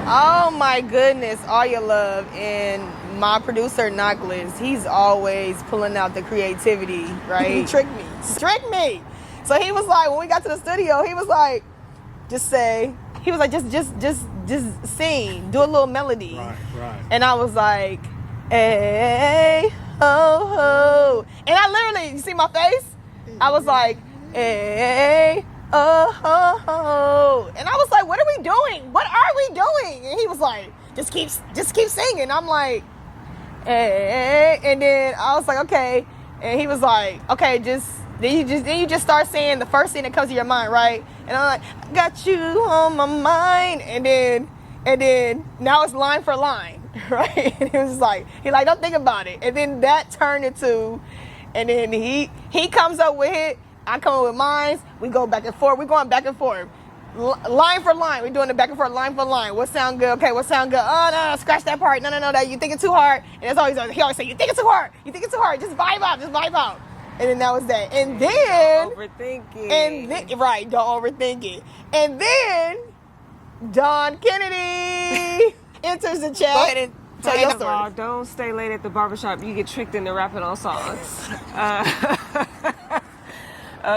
Oh my goodness, all your love. And my producer, Nicholas, he's always pulling out the creativity, right? Trick me. So he was like, when we got to the studio, he was like, just sing, do a little melody. Right. And I was like, hey, ho, ho. And I literally, you see my face? I was like, hey, oh, ho, ho. And I was like, what are we doing? What are we doing? And he was like, just keep singing. I'm like, hey. And then I was like, okay. And he was like, okay, then you just start saying the first thing that comes to your mind, right? And I'm like, got you on my mind. And then now it's line for line, right? And it was like, don't think about it. And then that turned into, and then he comes up with it, I come up with mine, we go back and forth, we're going back and forth. Line for line, we're doing it back and forth, line for line. What sound good? Okay, what sound good? Oh, no, scratch that part. No, that you thinking too hard. And that's always, he always say, you thinking too hard. Just vibe out. And then that was that. And then... Don't overthink it. And then, right, don't overthink it. And then, Don Kennedy enters the chat. Go ahead and tell your story. Don't stay late at the barbershop. You get tricked into rapping on songs.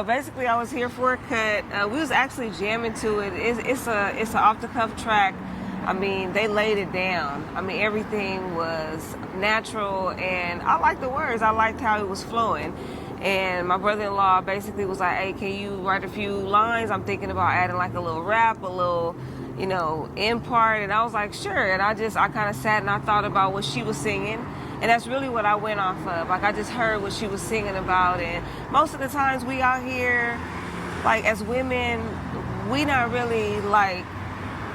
Basically, I was here for a cut. We was actually jamming to it. It's an off-the-cuff track. I mean, they laid it down. I mean, everything was natural, and I liked the words. I liked how it was flowing. And my brother-in-law basically was like, hey, can you write a few lines? I'm thinking about adding like a little rap, a little, end part. And I was like, sure. And I kind of sat and I thought about what she was singing. And that's really what I went off of. Like, I just heard what she was singing about. And most of the times we out here, like, as women, we not really, like,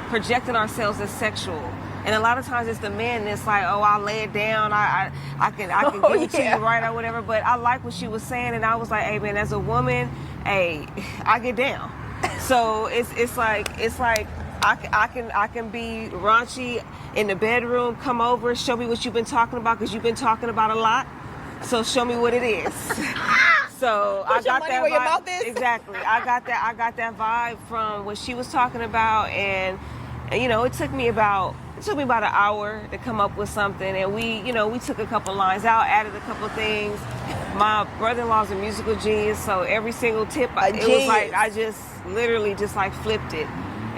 projecting ourselves as sexual. And a lot of times it's the men that's like, oh, I'll lay it down. I can give it to you right or whatever. But I like what she was saying. And I was like, hey, man, as a woman, hey, I get down. So it's like I can be raunchy in the bedroom, come over, show me what you've been talking about, because you've been talking about a lot. So show me what it is. So I got that vibe. Exactly. I got that vibe from what she was talking about, and it took me about an hour to come up with something, and we took a couple lines out, added a couple things. My brother-in-law's a musical genius, so every single tip, it was like I just literally just like flipped it,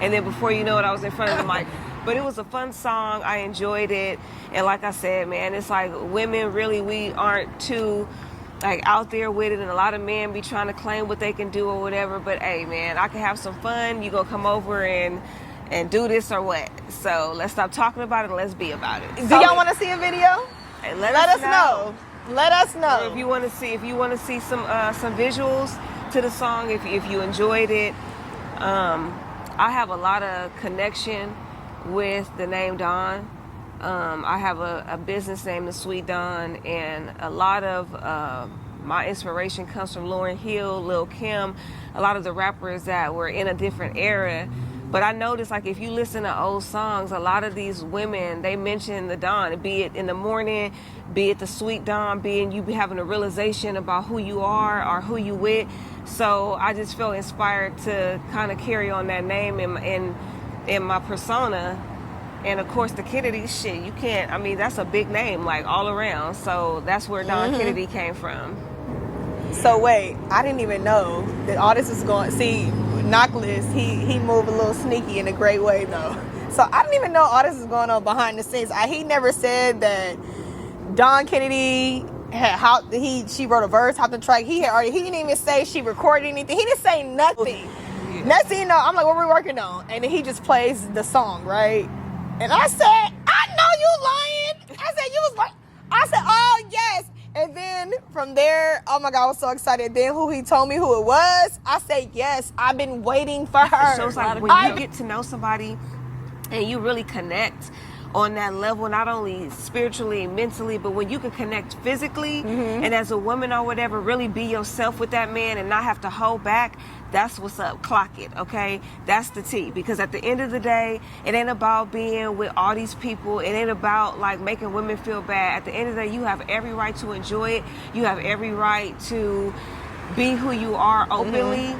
and then before you know it, I was in front of the mic. But it was a fun song. I enjoyed it, and like I said, man, it's like women really, we aren't too like out there with it, and a lot of men be trying to claim what they can do or whatever. But hey, man, I can have some fun. You gonna come over and do this or what? So let's stop talking about it and let's be about it. Do y'all want to see a video? Hey, let us know. Let us know. Or if you want to see some visuals to the song, if you enjoyed it. I have a lot of connection with the name Dawn. I have a business named The Sweet Dawn, and a lot of my inspiration comes from Lauryn Hill, Lil' Kim, a lot of the rappers that were in a different era. But I noticed, like, if you listen to old songs, a lot of these women, they mention the dawn, be it in the morning, be it the sweet dawn, be it you be having a realization about who you are or who you with. So I just felt inspired to kind of carry on that name in my persona. And of course, the Kennedy shit, you can't, I mean, that's a big name, like, all around. So that's where Don Kennedy came from. So wait, I didn't even know that all this is going, see, Nicholas, he moved a little sneaky in a great way though. So I didn't even know all this is going on behind the scenes. He never said that Don Kennedy she wrote a verse, hopped the track. He didn't even say she recorded anything. He didn't say nothing. Yeah. Next thing you know, I'm like, what are we working on? And then he just plays the song, right? And I said, I know you lying. I said, you was like, I said, oh yes. And then from there, oh my God, I was so excited. Then he told me who it was, I said, yes, I've been waiting for her. It shows like when you get to know somebody and you really connect on that level, not only spiritually and mentally, but when you can connect physically and as a woman or whatever, really be yourself with that man and not have to hold back, that's what's up. Clock it, okay? That's the T. Because at the end of the day, it ain't about being with all these people. It ain't about like making women feel bad. At the end of the day, you have every right to enjoy it. You have every right to be who you are openly.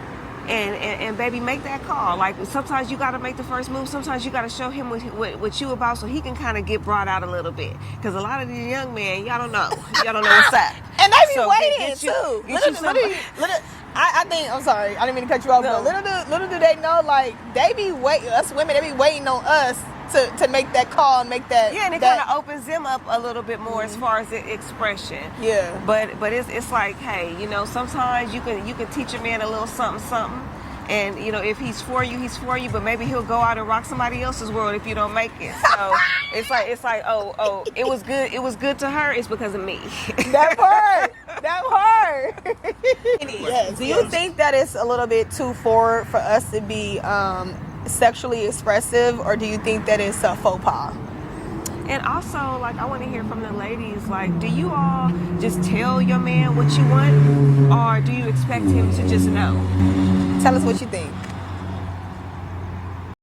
and baby, make that call. Like sometimes you got to make the first move. Sometimes you got to show him what you about, so he can kind of get brought out a little bit. Because a lot of these young men, y'all don't know what's up. And they be So waiting too. I think, I'm sorry, I didn't mean to cut you off, No. but little do they know, like, they be waiting, us women, they be waiting on us to make that call and make that. Yeah, and it kind of opens them up a little bit more as far as the expression. Yeah. But it's like, hey, you know, sometimes you can teach a man a little something. And you know, if he's for you, he's for you. But maybe he'll go out and rock somebody else's world if you don't make it. So it's like, oh, it was good. It was good to her. It's because of me. That part. Yes. Do you think that it's a little bit too forward for us to be sexually expressive, or do you think that it's a faux pas? And also, like, I want to hear from the ladies. Like, do you all just tell your man what you want, or do you expect him to just know? Tell us what you think.